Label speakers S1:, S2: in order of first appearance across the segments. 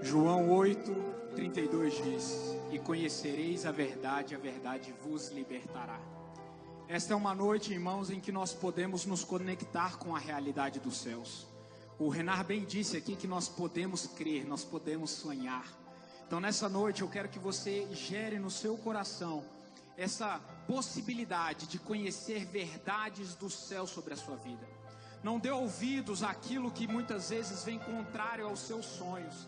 S1: João 8:32 diz: e conhecereis a verdade vos libertará. Esta é uma noite, irmãos, em que nós podemos nos conectar com a realidade dos céus. O Renar bem disse aqui que nós podemos crer, nós podemos sonhar. Então nessa noite eu quero que você gere no seu coração essa possibilidade de conhecer verdades do céu sobre a sua vida. Não dê ouvidos àquilo que muitas vezes vem contrário aos seus sonhos.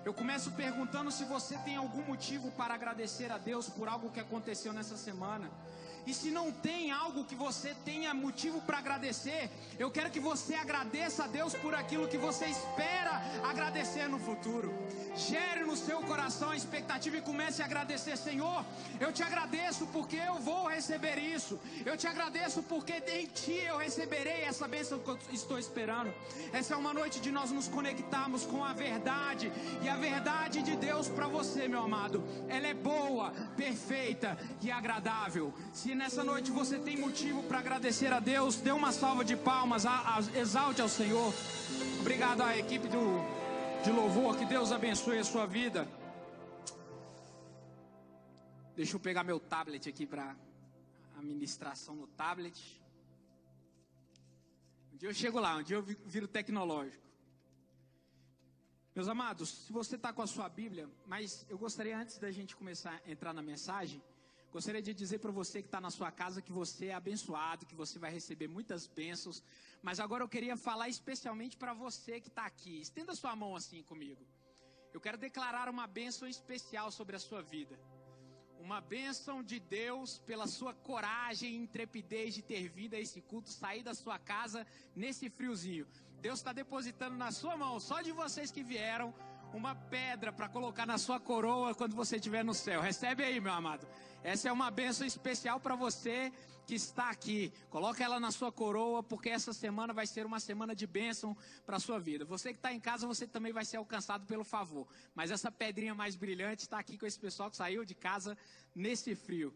S1: Eu começo perguntando se você tem algum motivo para agradecer a Deus por algo que aconteceu nessa semana. E se não tem algo que você tenha motivo para agradecer, eu quero que você agradeça a Deus por aquilo que você espera agradecer no futuro. Gere no seu coração a expectativa e comece a agradecer. Senhor, eu te agradeço porque eu vou receber isso. Eu te agradeço porque em ti eu receberei essa bênção que eu estou esperando. Essa é uma noite de nós nos conectarmos com a verdade. E a verdade de Deus para você, meu amado, ela é boa, perfeita e agradável. Se nessa noite você tem motivo para agradecer a Deus, dê uma salva de palmas, exalte ao Senhor. Obrigado à equipe de louvor, que Deus abençoe a sua vida. Deixa eu pegar meu tablet aqui para a ministração no tablet. Um dia eu chego lá, um dia eu viro tecnológico. Meus amados, se você está com a sua Bíblia, mas eu gostaria, antes da gente começar a entrar na mensagem, gostaria de dizer para você que está na sua casa que você é abençoado, que você vai receber muitas bênçãos. Mas agora eu queria falar especialmente para você que está aqui. Estenda sua mão assim comigo. Eu quero declarar uma bênção especial sobre a sua vida. Uma bênção de Deus pela sua coragem e intrepidez de ter vindo a esse culto, sair da sua casa nesse friozinho. Deus está depositando na sua mão, só de vocês que vieram, uma pedra para colocar na sua coroa quando você estiver no céu. Recebe aí, meu amado. Essa é uma bênção especial para você que está aqui. Coloca ela na sua coroa, porque essa semana vai ser uma semana de bênção para a sua vida. Você que está em casa, você também vai ser alcançado pelo favor. Mas essa pedrinha mais brilhante está aqui com esse pessoal que saiu de casa nesse frio.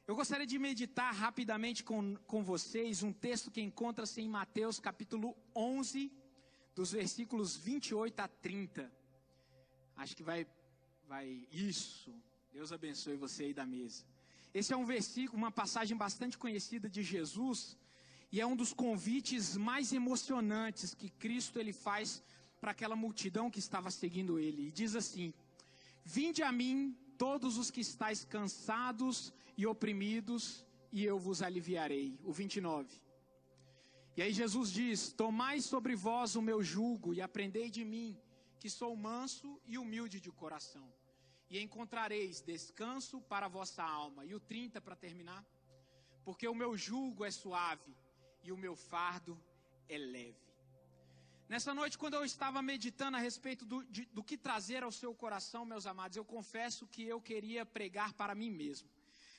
S1: Eu gostaria de meditar rapidamente com vocês um texto que encontra-se em Mateus capítulo 11, dos versículos 28 a 30. Acho que vai isso. Deus abençoe você aí da mesa. Esse é um versículo, uma passagem bastante conhecida de Jesus, e é um dos convites mais emocionantes que Cristo ele faz para aquela multidão que estava seguindo ele. E diz assim: vinde a mim todos os que estáis cansados e oprimidos, e eu vos aliviarei. O 29. E aí Jesus diz: tomai sobre vós o meu jugo e aprendei de mim, que sou manso e humilde de coração, e encontrareis descanso para a vossa alma. E o 30 para terminar: porque o meu jugo é suave e o meu fardo é leve. Nessa noite, quando eu estava meditando a respeito do que trazer ao seu coração, meus amados, eu confesso que eu queria pregar para mim mesmo.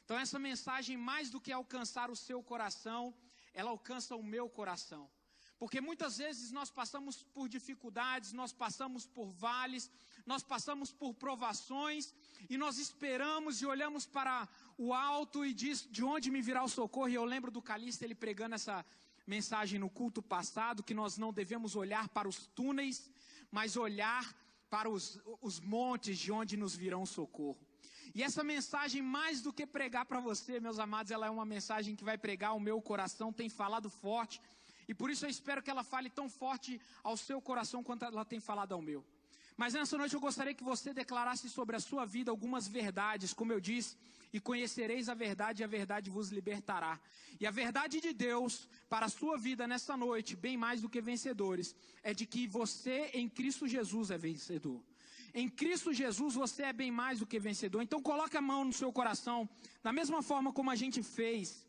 S1: Então essa mensagem, mais do que alcançar o seu coração, ela alcança o meu coração. Porque muitas vezes nós passamos por dificuldades, nós passamos por vales, nós passamos por provações, e nós esperamos e olhamos para o alto e diz: de onde me virá o socorro? E eu lembro do Calista, ele pregando essa mensagem no culto passado, que nós não devemos olhar para os túneis, mas olhar para os montes de onde nos virão o socorro. E essa mensagem, mais do que pregar para você, meus amados, ela é uma mensagem que vai pregar o meu coração, tem falado forte, e por isso eu espero que ela fale tão forte ao seu coração quanto ela tem falado ao meu. Mas nessa noite eu gostaria que você declarasse sobre a sua vida algumas verdades, como eu disse: e conhecereis a verdade vos libertará. E a verdade de Deus para a sua vida nessa noite, bem mais do que vencedores, é de que você em Cristo Jesus é vencedor. Em Cristo Jesus você é bem mais do que vencedor. Então coloque a mão no seu coração, da mesma forma como a gente fez,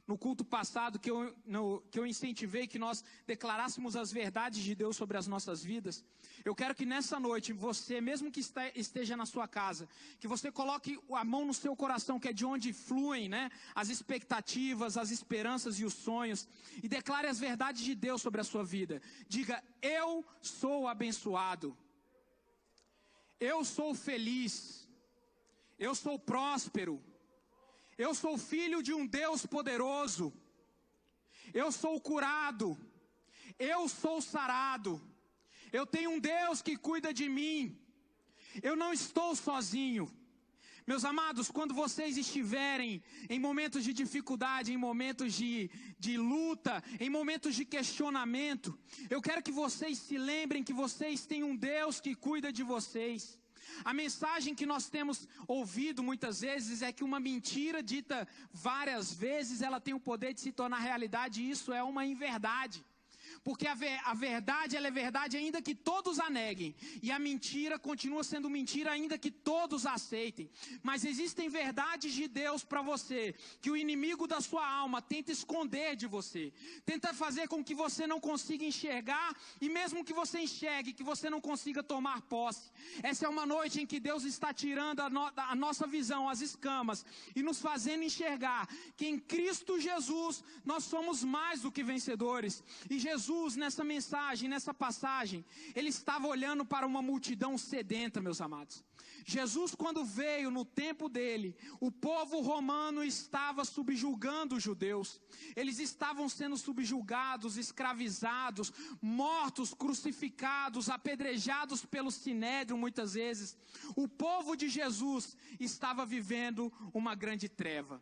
S1: no culto passado que eu incentivei que nós declarássemos as verdades de Deus sobre as nossas vidas. Eu quero que nessa noite, você, mesmo que esteja na sua casa, que você coloque a mão no seu coração, que é de onde fluem, né, as expectativas, as esperanças e os sonhos, e declare as verdades de Deus sobre a sua vida. Diga: eu sou abençoado, eu sou feliz, eu sou próspero, eu sou filho de um Deus poderoso, eu sou curado, eu sou sarado, eu tenho um Deus que cuida de mim, eu não estou sozinho. Meus amados, quando vocês estiverem em momentos de dificuldade, em momentos de luta, em momentos de questionamento, eu quero que vocês se lembrem que vocês têm um Deus que cuida de vocês. A mensagem que nós temos ouvido muitas vezes é que uma mentira dita várias vezes, ela tem o poder de se tornar realidade, e isso é uma inverdade. Porque a verdade, ela é verdade ainda que todos a neguem. E a mentira continua sendo mentira ainda que todos a aceitem. Mas existem verdades de Deus para você, que o inimigo da sua alma tenta esconder de você. Tenta fazer com que você não consiga enxergar, e mesmo que você enxergue, que você não consiga tomar posse. Essa é uma noite em que Deus está tirando a nossa visão, as escamas, e nos fazendo enxergar que em Cristo Jesus nós somos mais do que vencedores. E Jesus, nessa mensagem, nessa passagem, ele estava olhando para uma multidão sedenta, meus amados. Jesus, quando veio no tempo dele, o povo romano estava subjugando os judeus. Eles estavam sendo subjugados, escravizados, mortos, crucificados, apedrejados pelo sinédrio muitas vezes. O povo de Jesus estava vivendo uma grande treva.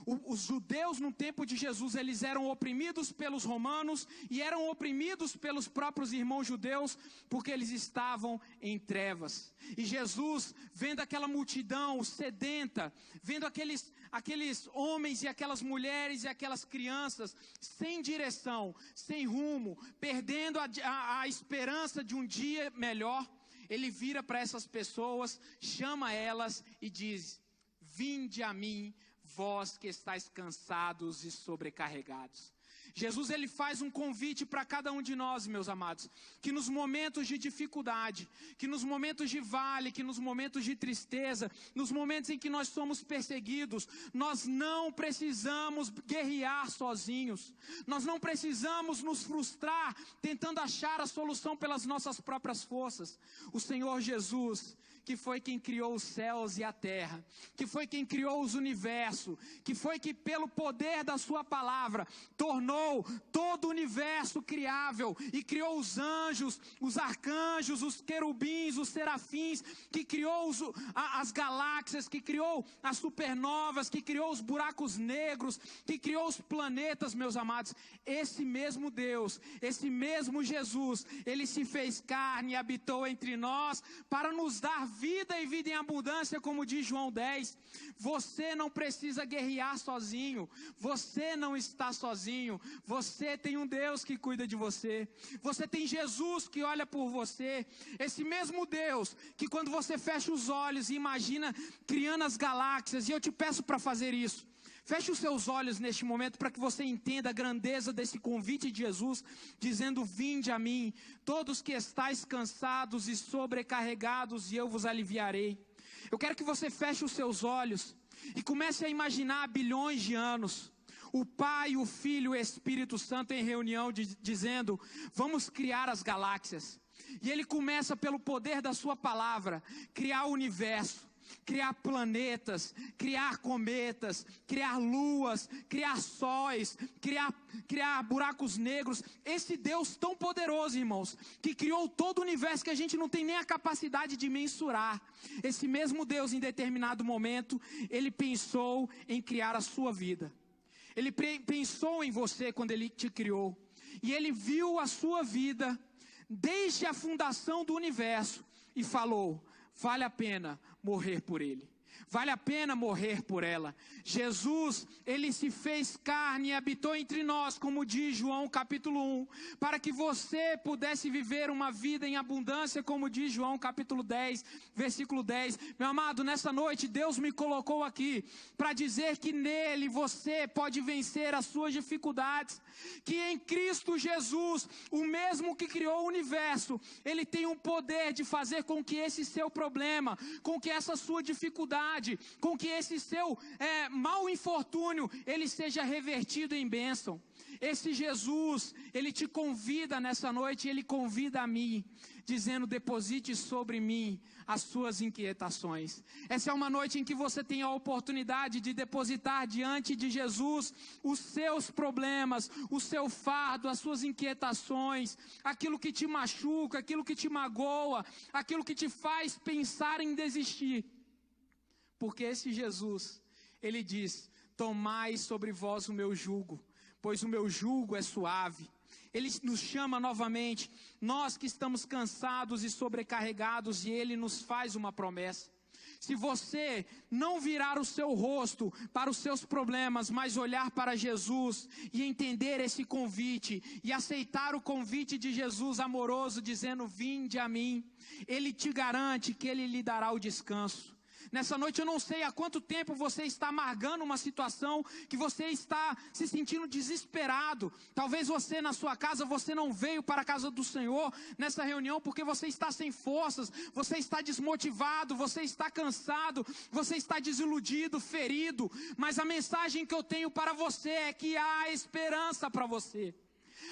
S1: Os judeus no tempo de Jesus, eles eram oprimidos pelos romanos e eram oprimidos pelos próprios irmãos judeus, porque eles estavam em trevas. E Jesus, vendo aquela multidão sedenta, vendo aqueles homens e aquelas mulheres e aquelas crianças sem direção, sem rumo, perdendo a esperança de um dia melhor, ele vira para essas pessoas, chama elas e diz: vinde a mim, vós que estáis cansados e sobrecarregados. Jesus, ele faz um convite para cada um de nós, meus amados, que nos momentos de dificuldade, que nos momentos de vale, que nos momentos de tristeza, nos momentos em que nós somos perseguidos, nós não precisamos guerrear sozinhos, nós não precisamos nos frustrar tentando achar a solução pelas nossas próprias forças. O Senhor Jesus, que foi quem criou os céus e a terra, que foi quem criou os universos, que foi que pelo poder da sua palavra tornou todo o universo criável e criou os anjos, os arcanjos, os querubins, os serafins, que criou as galáxias, que criou as supernovas, que criou os buracos negros, que criou os planetas, meus amados. Esse mesmo Deus, esse mesmo Jesus, ele se fez carne e habitou entre nós para nos dar vida e vida em abundância, como diz João 10. Você não precisa guerrear sozinho, você não está sozinho, você tem um Deus que cuida de você, você tem Jesus que olha por você, esse mesmo Deus que quando você fecha os olhos e imagina criando as galáxias, e eu te peço para fazer isso. Feche os seus olhos neste momento para que você entenda a grandeza desse convite de Jesus, dizendo: vinde a mim, todos que estáis cansados e sobrecarregados, e eu vos aliviarei. Eu quero que você feche os seus olhos e comece a imaginar bilhões de anos, o Pai, o Filho e o Espírito Santo em reunião dizendo: vamos criar as galáxias. E ele começa pelo poder da sua palavra, criar o universo, criar planetas, criar cometas, criar luas, criar sóis, criar buracos negros. Esse Deus tão poderoso, irmãos, que criou todo o universo que a gente não tem nem a capacidade de mensurar. Esse mesmo Deus, em determinado momento, ele pensou em criar a sua vida. Ele pensou em você quando ele te criou. E ele viu a sua vida desde a fundação do universo e falou: vale a pena morrer por ele. Vale a pena morrer por ela. Jesus, ele se fez carne e habitou entre nós, como diz João capítulo 1, para que você pudesse viver uma vida em abundância, como diz João capítulo 10, versículo 10. Meu amado, nessa noite Deus me colocou aqui para dizer que nele você pode vencer as suas dificuldades, que em Cristo Jesus, o mesmo que criou o universo, ele tem um poder de fazer com que esse seu problema, com que essa sua dificuldade, com que esse seu mau infortúnio, ele seja revertido em bênção. Esse Jesus, ele te convida nessa noite, ele convida a mim, dizendo: deposite sobre mim as suas inquietações. Essa é uma noite em que você tem a oportunidade de depositar diante de Jesus os seus problemas, o seu fardo, as suas inquietações, aquilo que te machuca, aquilo que te magoa, aquilo que te faz pensar em desistir. Porque esse Jesus, ele diz: tomai sobre vós o meu jugo, pois o meu jugo é suave. Ele nos chama novamente, nós que estamos cansados e sobrecarregados, e ele nos faz uma promessa. Se você não virar o seu rosto para os seus problemas, mas olhar para Jesus e entender esse convite e aceitar o convite de Jesus amoroso, dizendo: vinde a mim, ele te garante que ele lhe dará o descanso. Nessa noite eu não sei há quanto tempo você está amargando uma situação, que você está se sentindo desesperado. Talvez você na sua casa, você não veio para a casa do Senhor nessa reunião porque você está sem forças, você está desmotivado, você está cansado, você está desiludido, ferido. Mas a mensagem que eu tenho para você é que há esperança para você.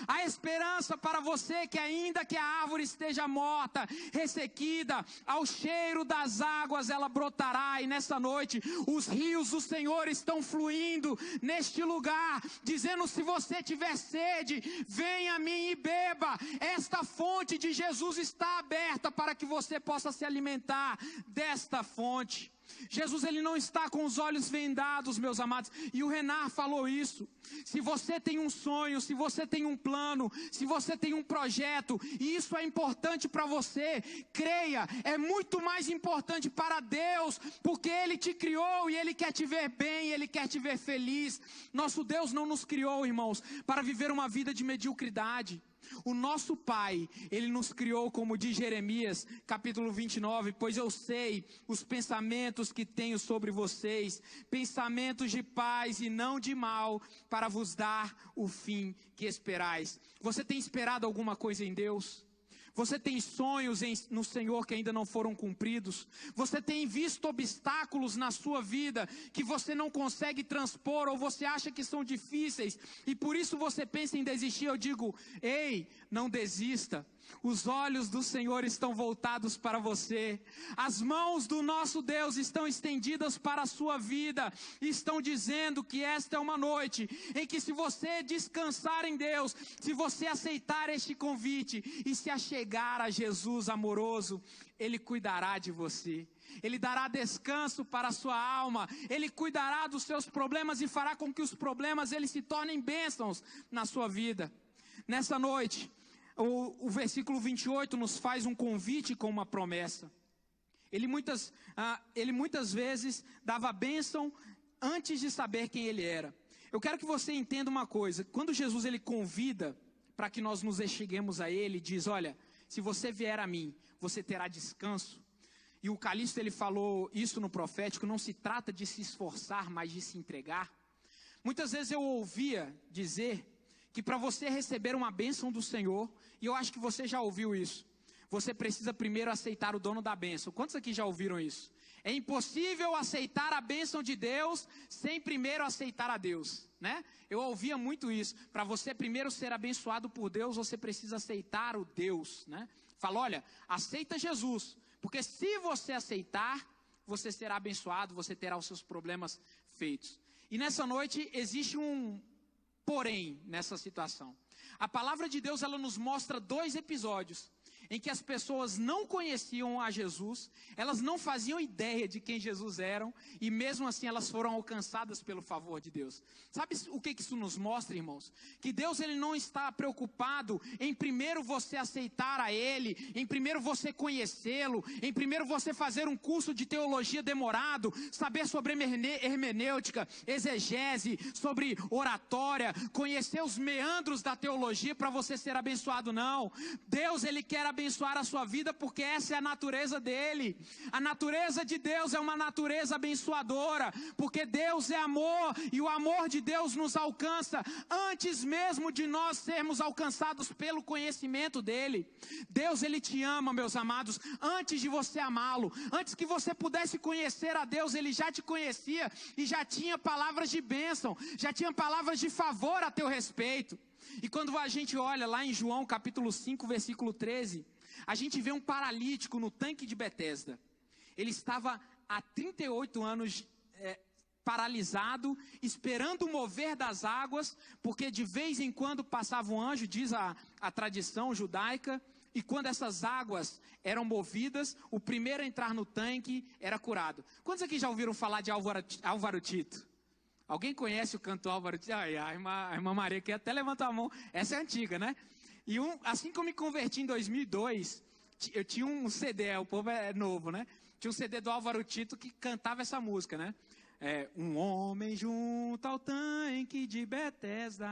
S1: Há esperança para você, que ainda que a árvore esteja morta, ressequida, ao cheiro das águas ela brotará. E nessa noite os rios do Senhor estão fluindo neste lugar, dizendo: se você tiver sede, venha a mim e beba. Esta fonte de Jesus está aberta para que você possa se alimentar desta fonte. Jesus, ele não está com os olhos vendados, meus amados, e o Renan falou isso. Se você tem um sonho, se você tem um plano, se você tem um projeto, e isso é importante para você, creia, é muito mais importante para Deus, porque ele te criou e ele quer te ver bem, ele quer te ver feliz. Nosso Deus não nos criou, irmãos, para viver uma vida de mediocridade. O nosso Pai, ele nos criou, como diz Jeremias, capítulo 29, pois eu sei os pensamentos que tenho sobre vocês, pensamentos de paz e não de mal, para vos dar o fim que esperais. Você tem esperado alguma coisa em Deus? Você tem sonhos no Senhor que ainda não foram cumpridos? Você tem visto obstáculos na sua vida que você não consegue transpor, ou você acha que são difíceis e por isso você pensa em desistir? Eu digo: ei, não desista. Os olhos do Senhor estão voltados para você. As mãos do nosso Deus estão estendidas para a sua vida. Estão dizendo que esta é uma noite em que, se você descansar em Deus, se você aceitar este convite e se achegar a Jesus amoroso, Ele cuidará de você. Ele dará descanso para a sua alma. Ele cuidará dos seus problemas e fará com que os problemas eles se tornem bênçãos na sua vida. Nessa noite, o versículo 28 nos faz um convite com uma promessa. Ele muitas vezes dava bênção antes de saber quem ele era. Eu quero que você entenda uma coisa. Quando Jesus ele convida para que nós nos cheguemos a ele, diz: olha, se você vier a mim, você terá descanso. E o Calixto ele falou isso no profético: não se trata de se esforçar, mas de se entregar. Muitas vezes eu ouvia dizer que para você receber uma bênção do Senhor, e eu acho que você já ouviu isso, você precisa primeiro aceitar o dono da bênção. Quantos aqui já ouviram isso? É impossível aceitar a bênção de Deus sem primeiro aceitar a Deus, né? Eu ouvia muito isso. Para você primeiro ser abençoado por Deus, você precisa aceitar o Deus, né? Fala: olha, aceita Jesus, porque se você aceitar, você será abençoado, você terá os seus problemas feitos. E nessa noite existe um porém nessa situação. A palavra de Deus, ela nos mostra 2 episódios em que as pessoas não conheciam a Jesus, elas não faziam ideia de quem Jesus era, e mesmo assim elas foram alcançadas pelo favor de Deus. Sabe o que isso nos mostra, irmãos? Que Deus, ele não está preocupado em primeiro você aceitar a Ele, em primeiro você conhecê-lo, em primeiro você fazer um curso de teologia demorado, saber sobre hermenêutica, exegese, sobre oratória, conhecer os meandros da teologia para você ser abençoado, não. Deus, ele quer abençoar a sua vida porque essa é a natureza dele. A natureza de Deus é uma natureza abençoadora, porque Deus é amor e o amor de Deus nos alcança antes mesmo de nós sermos alcançados pelo conhecimento dele. Deus, ele te ama, meus amados, antes de você amá-lo, antes que você pudesse conhecer a Deus, ele já te conhecia e já tinha palavras de bênção, já tinha palavras de favor a teu respeito. E quando a gente olha lá em João capítulo 5, versículo 13, a gente vê um paralítico no tanque de Betesda. Ele estava há 38 anos paralisado, esperando o mover das águas, porque de vez em quando passava um anjo, diz a tradição judaica, e quando essas águas eram movidas, o primeiro a entrar no tanque era curado. Quantos aqui já ouviram falar de Álvaro Tito? Alguém conhece o cantor Álvaro Tito? A irmã Maria aqui até levantou a mão. Essa é antiga, né? E assim que eu me converti em 2002, eu tinha um CD, o povo é novo, né? Tinha um CD do Álvaro Tito que cantava essa música, né? Um homem junto ao tanque de Betesda.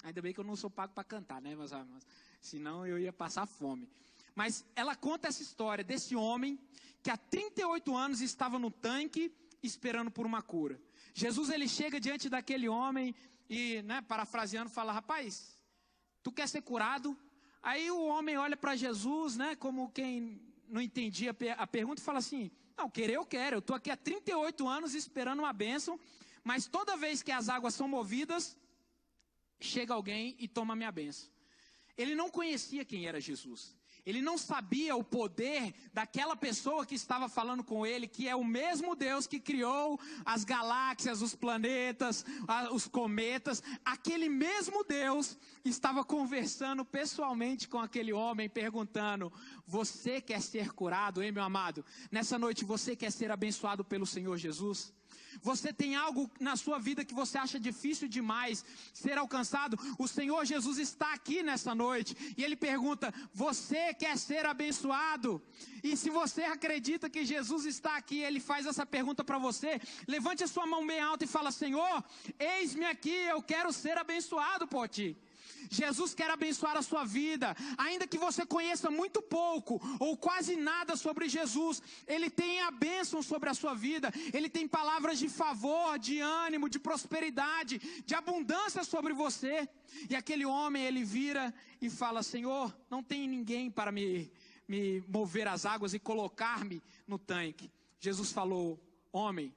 S1: Ainda bem que eu não sou pago para cantar, né, meus amigos? Senão eu ia passar fome. Mas ela conta essa história desse homem que há 38 anos estava no tanque esperando por uma cura. Jesus, ele chega diante daquele homem e, né, parafraseando, fala: rapaz, tu quer ser curado? Aí o homem olha para Jesus, né, como quem não entendia a pergunta, e fala assim: não, querer eu quero, eu estou aqui há 38 anos esperando uma bênção, mas toda vez que as águas são movidas, chega alguém e toma a minha bênção. Ele não conhecia quem era Jesus. Ele não sabia o poder daquela pessoa que estava falando com ele, que é o mesmo Deus que criou as galáxias, os planetas, os cometas. Aquele mesmo Deus estava conversando pessoalmente com aquele homem, perguntando: você quer ser curado, hein, meu amado? Nessa noite você quer ser abençoado pelo Senhor Jesus? Você tem algo na sua vida que você acha difícil demais ser alcançado? O Senhor Jesus está aqui nessa noite e Ele pergunta: você quer ser abençoado? E se você acredita que Jesus está aqui, Ele faz essa pergunta para você. Levante a sua mão bem alta e fala: Senhor, eis-me aqui, eu quero ser abençoado por Ti. Jesus quer abençoar a sua vida, ainda que você conheça muito pouco ou quase nada sobre Jesus. Ele tem a bênção sobre a sua vida, Ele tem palavras de favor, de ânimo, de prosperidade, de abundância sobre você. E aquele homem, ele vira e fala: Senhor, não tem ninguém para me mover as águas e colocar-me no tanque. Jesus falou: homem,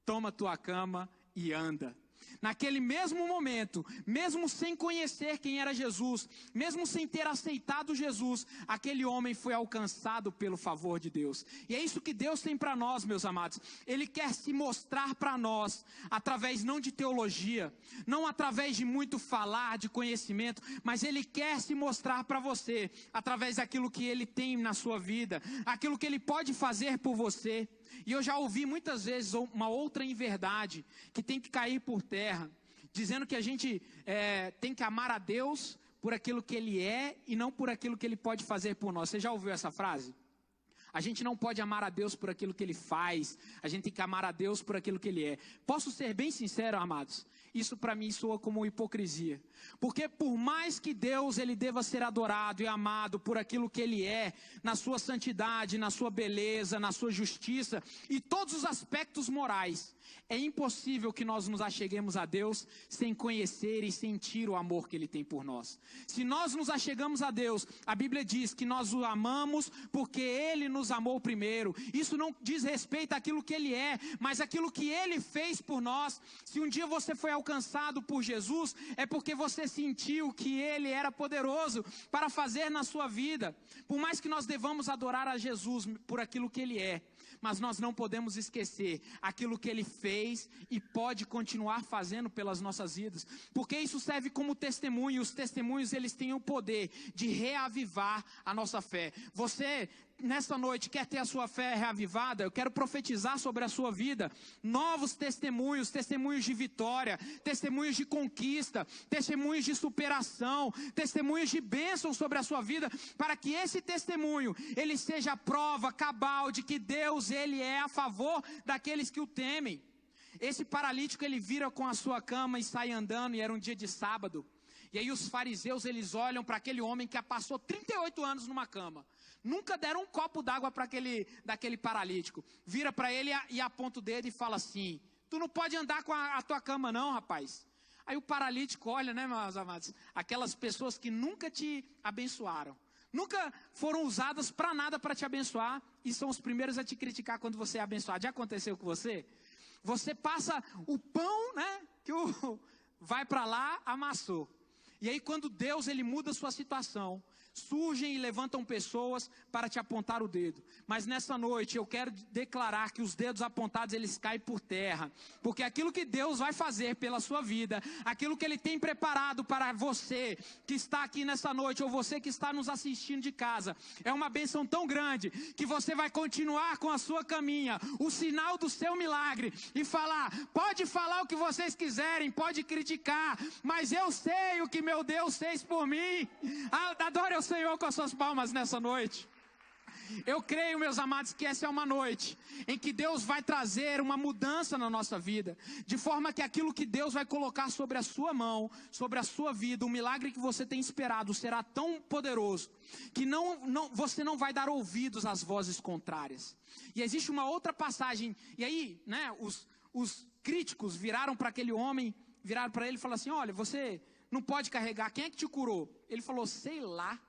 S1: toma tua cama e anda. Naquele mesmo momento, mesmo sem conhecer quem era Jesus, mesmo sem ter aceitado Jesus, aquele homem foi alcançado pelo favor de Deus. E é isso que Deus tem para nós, meus amados. Ele quer se mostrar para nós, através não de teologia, não através de muito falar, de conhecimento, mas Ele quer se mostrar para você, através daquilo que Ele tem na sua vida, aquilo que Ele pode fazer por você. E eu já ouvi muitas vezes uma outra inverdade que tem que cair por terra, dizendo que a gente tem que amar a Deus por aquilo que Ele é e não por aquilo que Ele pode fazer por nós. Você já ouviu essa frase? A gente não pode amar a Deus por aquilo que Ele faz, a gente tem que amar a Deus por aquilo que Ele é. Posso ser bem sincero, amados? Isso para mim soa como hipocrisia. Porque por mais que Deus, Ele deva ser adorado e amado por aquilo que Ele é, na sua santidade, na sua beleza, na sua justiça e todos os aspectos morais, é impossível que nós nos acheguemos a Deus sem conhecer e sentir o amor que Ele tem por nós. Se nós nos achegamos a Deus, a Bíblia diz que nós o amamos porque Ele nos amou primeiro. Isso não diz respeito àquilo que Ele é, mas àquilo que Ele fez por nós. Se um dia você foi alcançado por Jesus, é porque você sentiu que Ele era poderoso para fazer na sua vida. Por mais que nós devamos adorar a Jesus por aquilo que Ele é, mas nós não podemos esquecer aquilo que Ele fez e pode continuar fazendo pelas nossas vidas, porque isso serve como testemunho, e os testemunhos eles têm o poder de reavivar a nossa fé. Você, nesta noite, quer ter a sua fé reavivada? Eu quero profetizar sobre a sua vida novos testemunhos, testemunhos de vitória, testemunhos de conquista, testemunhos de superação, testemunhos de bênção sobre a sua vida, para que esse testemunho, ele seja a prova cabal de que Deus, ele é a favor daqueles que o temem. Esse paralítico, ele vira com a sua cama e sai andando, e era um dia de sábado. E aí os fariseus, eles olham para aquele homem que passou 38 anos numa cama. Nunca deram um copo d'água para daquele paralítico. Vira para ele e aponta o dedo e fala assim: tu não pode andar com a tua cama não, rapaz. Aí o paralítico olha, né, meus amados, aquelas pessoas que nunca te abençoaram, nunca foram usadas para nada para te abençoar, e são os primeiros a te criticar quando você é abençoado. Já aconteceu com você? Você passa o pão, né, que vai para lá, amassou. E aí quando Deus, ele muda a sua situação, surgem e levantam pessoas para te apontar o dedo. Mas nessa noite eu quero declarar que os dedos apontados, eles caem por terra. Porque aquilo que Deus vai fazer pela sua vida, aquilo que Ele tem preparado para você que está aqui nessa noite, ou você que está nos assistindo de casa, é uma bênção tão grande, que você vai continuar com a sua caminha, o sinal do seu milagre, e falar: pode falar o que vocês quiserem, pode criticar, mas eu sei o que meu Deus fez por mim. Adore o Senhor com as suas palmas nessa noite. Eu creio, meus amados, que essa é uma noite em que Deus vai trazer uma mudança na nossa vida, de forma que aquilo que Deus vai colocar sobre a sua mão, sobre a sua vida, o milagre que você tem esperado, será tão poderoso, que você não vai dar ouvidos às vozes contrárias. E existe uma outra passagem, e aí, né, os críticos viraram para aquele homem, viraram para ele e falaram assim: olha, você não pode carregar, quem é que te curou? Ele falou: sei lá.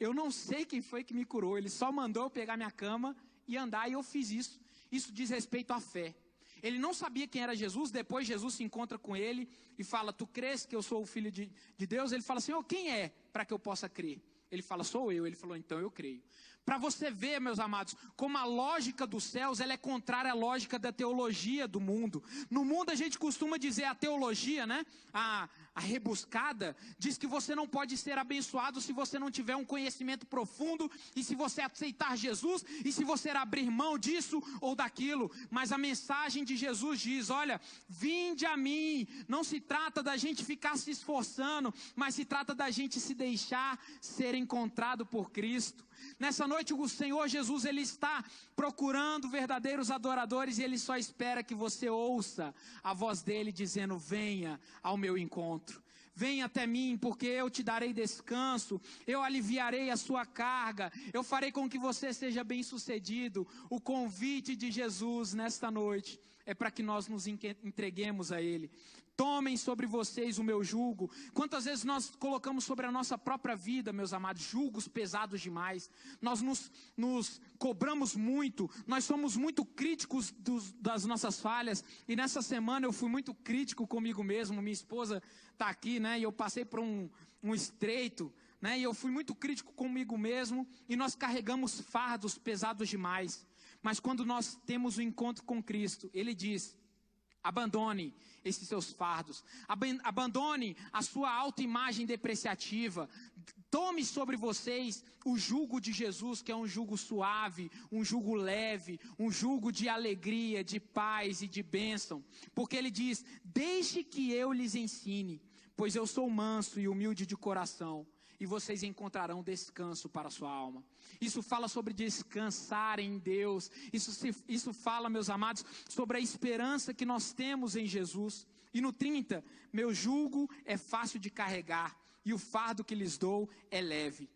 S1: Eu não sei quem foi que me curou, ele só mandou eu pegar minha cama e andar, e eu fiz isso. Isso diz respeito à fé. Ele não sabia quem era Jesus. Depois Jesus se encontra com ele e fala: tu crês que eu sou o Filho de Deus? Ele fala: Senhor, quem é para que eu possa crer? Ele fala: sou eu. Ele falou: então eu creio. Para você ver, meus amados, como a lógica dos céus, ela é contrária à lógica da teologia do mundo. No mundo a gente costuma dizer, a teologia, né, a rebuscada, diz que você não pode ser abençoado se você não tiver um conhecimento profundo, e se você aceitar Jesus, e se você abrir mão disso ou daquilo. Mas a mensagem de Jesus diz: olha, vinde a mim. Não se trata da gente ficar se esforçando, mas se trata da gente se deixar ser encontrado por Cristo. Nessa noite o Senhor Jesus, Ele está procurando verdadeiros adoradores, e Ele só espera que você ouça a voz dEle dizendo: venha ao meu encontro. Venha até mim, porque eu te darei descanso, eu aliviarei a sua carga, eu farei com que você seja bem sucedido. O convite de Jesus nesta noite é para que nós nos entreguemos a Ele. Tomem sobre vocês o meu jugo. Quantas vezes nós colocamos sobre a nossa própria vida, meus amados, julgos pesados demais. Nós nos cobramos muito, nós somos muito críticos das nossas falhas. E nessa semana eu fui muito crítico comigo mesmo. Minha esposa está aqui, né? E eu passei por um estreito, né? E eu fui muito crítico comigo mesmo. E nós carregamos fardos pesados demais. Mas quando nós temos o encontro com Cristo, Ele diz: abandone esses seus fardos, abandone a sua autoimagem depreciativa, tome sobre vocês o jugo de Jesus, que é um jugo suave, um jugo leve, um jugo de alegria, de paz e de bênção, porque Ele diz: deixe que eu lhes ensine, pois eu sou manso e humilde de coração, e vocês encontrarão descanso para a sua alma. Isso fala sobre descansar em Deus. Isso fala, meus amados, sobre a esperança que nós temos em Jesus. E no 30, meu jugo é fácil de carregar, e o fardo que lhes dou é leve.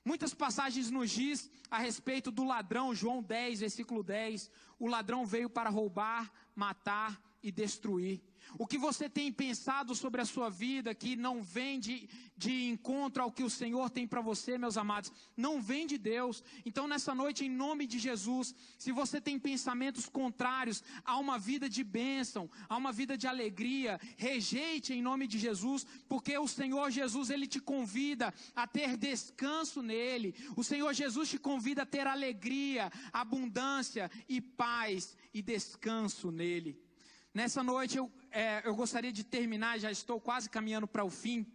S1: Muitas passagens nos diz a respeito do ladrão. João 10, versículo 10. O ladrão veio para roubar, matar e destruir. O que você tem pensado sobre a sua vida que não vem de encontro ao que o Senhor tem para você, meus amados, não vem de Deus. Então nessa noite, em nome de Jesus, se você tem pensamentos contrários a uma vida de bênção, a uma vida de alegria, rejeite em nome de Jesus, porque o Senhor Jesus, Ele te convida a ter descanso nele. O Senhor Jesus te convida a ter alegria, abundância e paz e descanso nele. Nessa noite eu gostaria de terminar, já estou quase caminhando para o fim,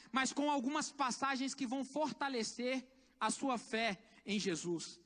S1: mas com algumas passagens que vão fortalecer a sua fé em Jesus.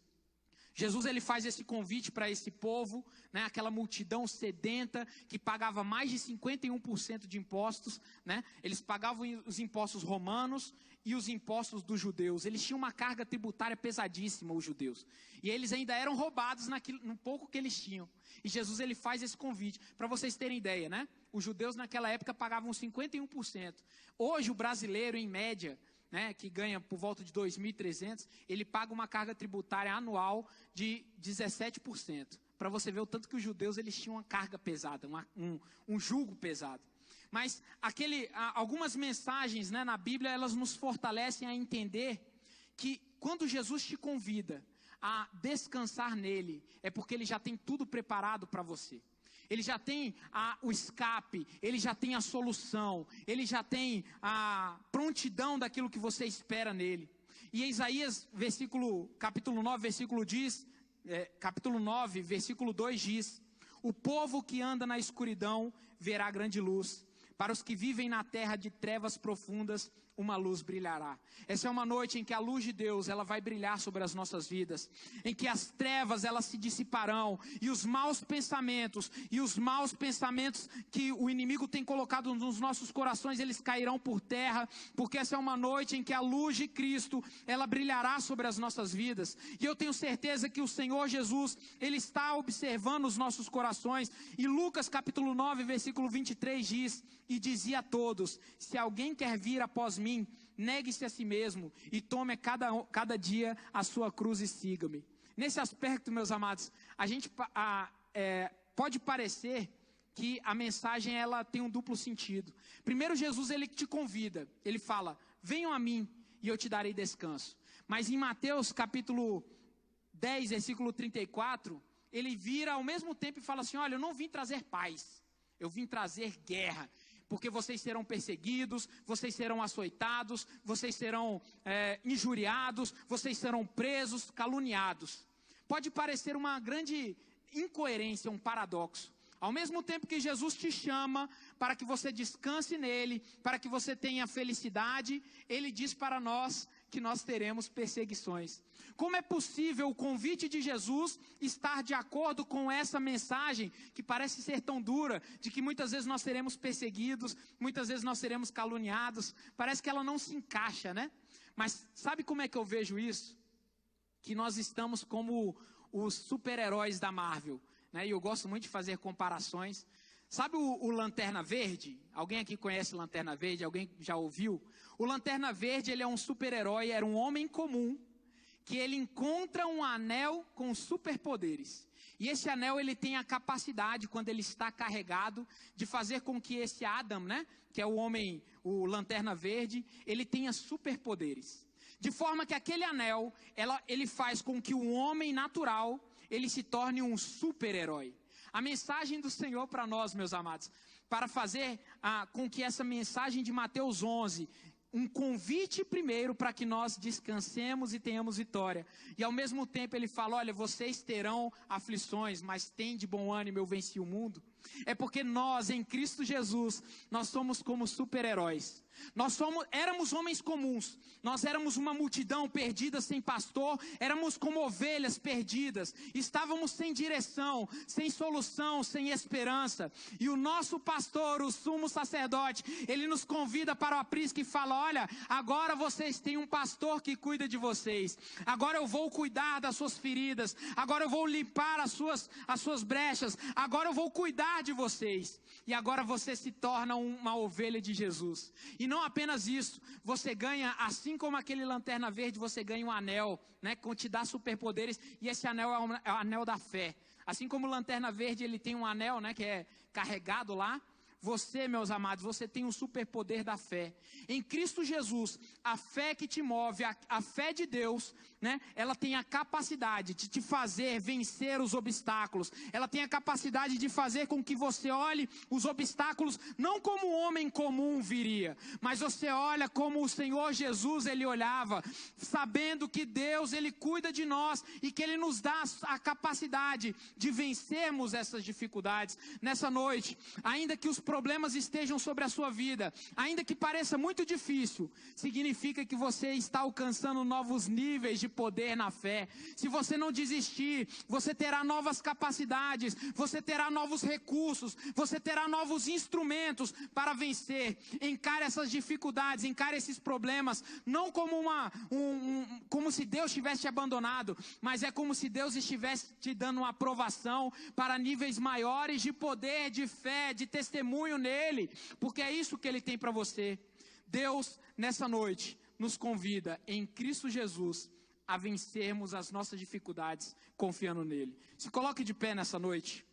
S1: Jesus, ele faz esse convite para esse povo, né, aquela multidão sedenta que pagava mais de 51% de impostos, né, eles pagavam os impostos romanos e os impostos dos judeus. Eles tinham uma carga tributária pesadíssima, os judeus, e eles ainda eram roubados no pouco que eles tinham. E Jesus, ele faz esse convite, para vocês terem ideia, né, os judeus naquela época pagavam 51%. Hoje o brasileiro, em média, né, que ganha por volta de 2.300, ele paga uma carga tributária anual de 17%. Para você ver o tanto que os judeus, eles tinham uma carga pesada, um jugo pesado. Mas algumas mensagens, né, na Bíblia, elas nos fortalecem a entender que quando Jesus te convida a descansar nele, é porque ele já tem tudo preparado para você. Ele já tem o escape, ele já tem a solução, ele já tem a prontidão daquilo que você espera nele. E Isaías, capítulo 9, versículo 2 diz: o povo que anda na escuridão verá grande luz, para os que vivem na terra de trevas profundas, uma luz brilhará. Essa é uma noite em que a luz de Deus, ela vai brilhar sobre as nossas vidas, em que as trevas, elas se dissiparão, e os maus pensamentos que o inimigo tem colocado nos nossos corações, eles cairão por terra, porque essa é uma noite em que a luz de Cristo, ela brilhará sobre as nossas vidas. E eu tenho certeza que o Senhor Jesus, ele está observando os nossos corações. E Lucas capítulo 9, versículo 23 diz: e dizia a todos: se alguém quer vir após mim, negue-se a si mesmo e tome cada dia a sua cruz e siga-me. Nesse aspecto, meus amados, pode parecer que a mensagem, ela tem um duplo sentido. Primeiro, Jesus, ele te convida, ele fala: venham a mim e eu te darei descanso. Mas em Mateus capítulo 10, versículo 34, ele vira ao mesmo tempo e fala assim: olha, eu não vim trazer paz, eu vim trazer guerra. Porque vocês serão perseguidos, vocês serão açoitados, vocês serão injuriados, vocês serão presos, caluniados. Pode parecer uma grande incoerência, um paradoxo. Ao mesmo tempo que Jesus te chama para que você descanse nele, para que você tenha felicidade, ele diz para nós que nós teremos perseguições. Como é possível o convite de Jesus estar de acordo com essa mensagem que parece ser tão dura, de que muitas vezes nós seremos perseguidos, muitas vezes nós seremos caluniados? Parece que ela não se encaixa, né? Mas sabe como é que eu vejo isso? Que nós estamos como os super-heróis da Marvel, né? E eu gosto muito de fazer comparações. Sabe o Lanterna Verde? Alguém aqui conhece Lanterna Verde? Alguém já ouviu? O Lanterna Verde, ele é um super-herói, era um homem comum, que ele encontra um anel com superpoderes. E esse anel, ele tem a capacidade, quando ele está carregado, de fazer com que esse Adam, né, que é o homem, o Lanterna Verde, ele tenha superpoderes. De forma que aquele anel, ele faz com que o homem natural, ele se torne um super-herói. A mensagem do Senhor para nós, meus amados, para fazer com que essa mensagem de Mateus 11, um convite primeiro para que nós descansemos e tenhamos vitória. E ao mesmo tempo ele fala: olha, vocês terão aflições, mas tem de bom ânimo, eu venci o mundo. É porque nós, em Cristo Jesus, nós somos como super-heróis. Éramos homens comuns, nós éramos uma multidão perdida sem pastor, éramos como ovelhas perdidas, estávamos sem direção, sem solução, sem esperança. E o nosso pastor, o sumo sacerdote, ele nos convida para o aprisco e fala: olha, agora vocês têm um pastor que cuida de vocês, agora eu vou cuidar das suas feridas, agora eu vou limpar as suas brechas, agora eu vou cuidar de vocês. E agora você se torna uma ovelha de Jesus. E não apenas isso, você ganha, assim como aquele Lanterna Verde, você ganha um anel, né, que te dá superpoderes, e esse anel é o anel da fé. Assim como o Lanterna Verde, ele tem um anel, né, que é carregado lá, Você, meus amados, você tem um superpoder da fé. Em Cristo Jesus, a fé que te move, a fé de Deus, né? Ela tem a capacidade de te fazer vencer os obstáculos. Ela tem a capacidade de fazer com que você olhe os obstáculos não como um homem comum viria, mas você olha como o Senhor Jesus, Ele olhava, sabendo que Deus, Ele cuida de nós e que Ele nos dá a capacidade de vencermos essas dificuldades. Nessa noite, ainda que os problemas estejam sobre a sua vida, ainda que pareça muito difícil, significa que você está alcançando novos níveis de poder na fé. Se você não desistir, você terá novas capacidades, você terá novos recursos, você terá novos instrumentos para vencer. Encare essas dificuldades, encare esses problemas, não como como se Deus tivesse te abandonado, mas é como se Deus estivesse te dando uma aprovação para níveis maiores de poder, de fé, de testemunho nele, porque é isso que ele tem para você. Deus, nessa noite, nos convida em Cristo Jesus a vencermos as nossas dificuldades confiando nele. Se coloque de pé nessa noite.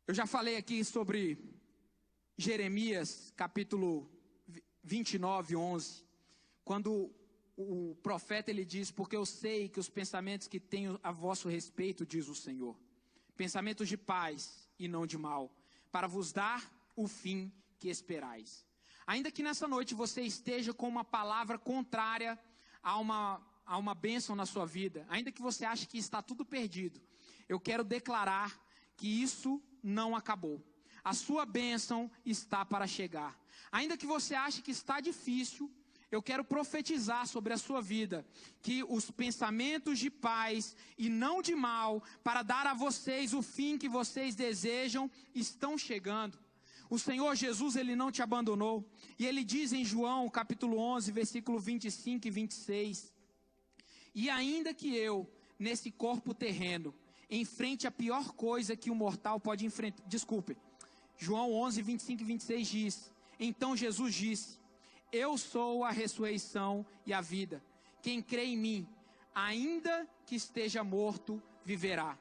S1: Eu já falei aqui sobre Jeremias, capítulo 29, 11, quando o profeta ele diz: porque eu sei que os pensamentos que tenho a vosso respeito, diz o Senhor, pensamentos de paz e não de mal, para vos dar o fim que esperais. Ainda que nessa noite você esteja com uma palavra contrária a uma bênção na sua vida, ainda que você ache que está tudo perdido, eu quero declarar que isso não acabou. A sua bênção está para chegar. Ainda que você ache que está difícil, eu quero profetizar sobre a sua vida, que os pensamentos de paz e não de mal, para dar a vocês o fim que vocês desejam, estão chegando. O Senhor Jesus, Ele não te abandonou. E Ele diz em João, capítulo 11, versículo 25 e 26. E ainda que eu, nesse corpo terreno, enfrente a pior coisa que o mortal pode enfrentar. João 11, 25 e 26 diz: então Jesus disse: eu sou a ressurreição e a vida. Quem crê em mim, ainda que esteja morto, viverá.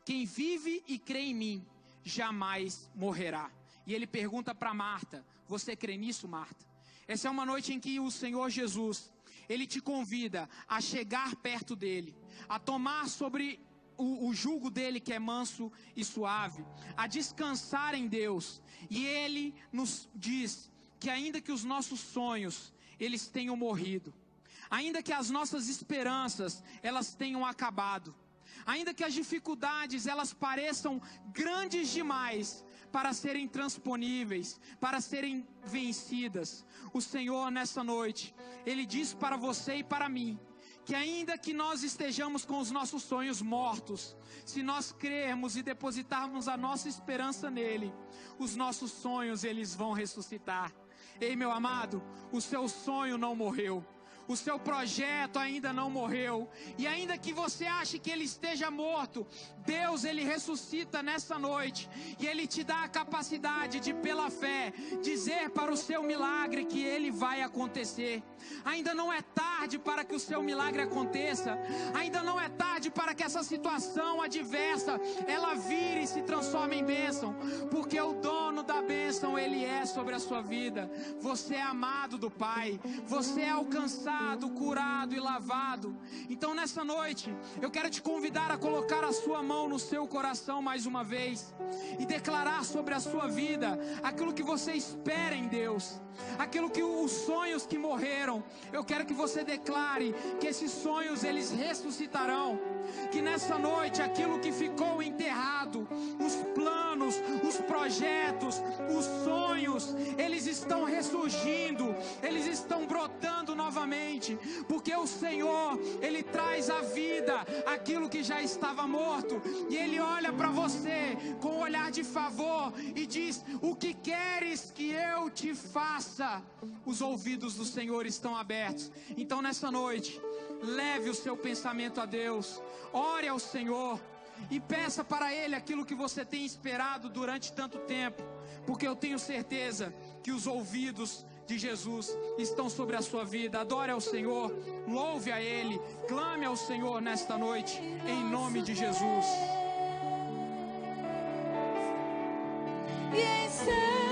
S1: Quem vive e crê em mim, jamais morrerá. E ele pergunta para Marta: você crê nisso, Marta? Essa é uma noite em que o Senhor Jesus, Ele te convida a chegar perto dEle, a tomar sobre o jugo dEle que é manso e suave, a descansar em Deus. E Ele nos diz que ainda que os nossos sonhos, eles tenham morrido, ainda que as nossas esperanças, elas tenham acabado, ainda que as dificuldades, elas pareçam grandes demais para serem transponíveis, para serem vencidas, o Senhor nessa noite, Ele diz para você e para mim, que ainda que nós estejamos com os nossos sonhos mortos, se nós crermos e depositarmos a nossa esperança nele, os nossos sonhos, eles vão ressuscitar. Ei, meu amado, o seu sonho não morreu. O seu projeto ainda não morreu. E ainda que você ache que ele esteja morto, Deus, Ele ressuscita nessa noite. E Ele te dá a capacidade de, pela fé, dizer para o seu milagre que ele vai acontecer. Ainda não é tarde para que o seu milagre aconteça. Ainda não é tarde para que essa situação adversa, ela vire e se transforme em bênção. Porque o dono da bênção, Ele é sobre a sua vida. Você é amado do Pai. Você é alcançado, curado e lavado. Então nessa noite, eu quero te convidar a colocar a sua mão no seu coração mais uma vez e declarar sobre a sua vida aquilo que você espera em Deus, aquilo que os sonhos que morreram, eu quero que você declare que esses sonhos eles ressuscitarão, que nessa noite aquilo que ficou enterrado, os planos, os projetos, os sonhos, eles estão ressurgindo, eles estão brotando novamente, porque o Senhor, Ele traz à vida aquilo que já estava morto, e Ele olha para você com um olhar de favor e diz: o que queres que eu te faça? Os ouvidos do Senhor estão abertos. Então nessa noite, leve o seu pensamento a Deus, ore ao Senhor e peça para Ele aquilo que você tem esperado durante tanto tempo, porque eu tenho certeza que os ouvidos de Jesus estão sobre a sua vida. Adore ao Senhor, louve a Ele, clame ao Senhor nesta noite, em nome de Jesus.
S2: e em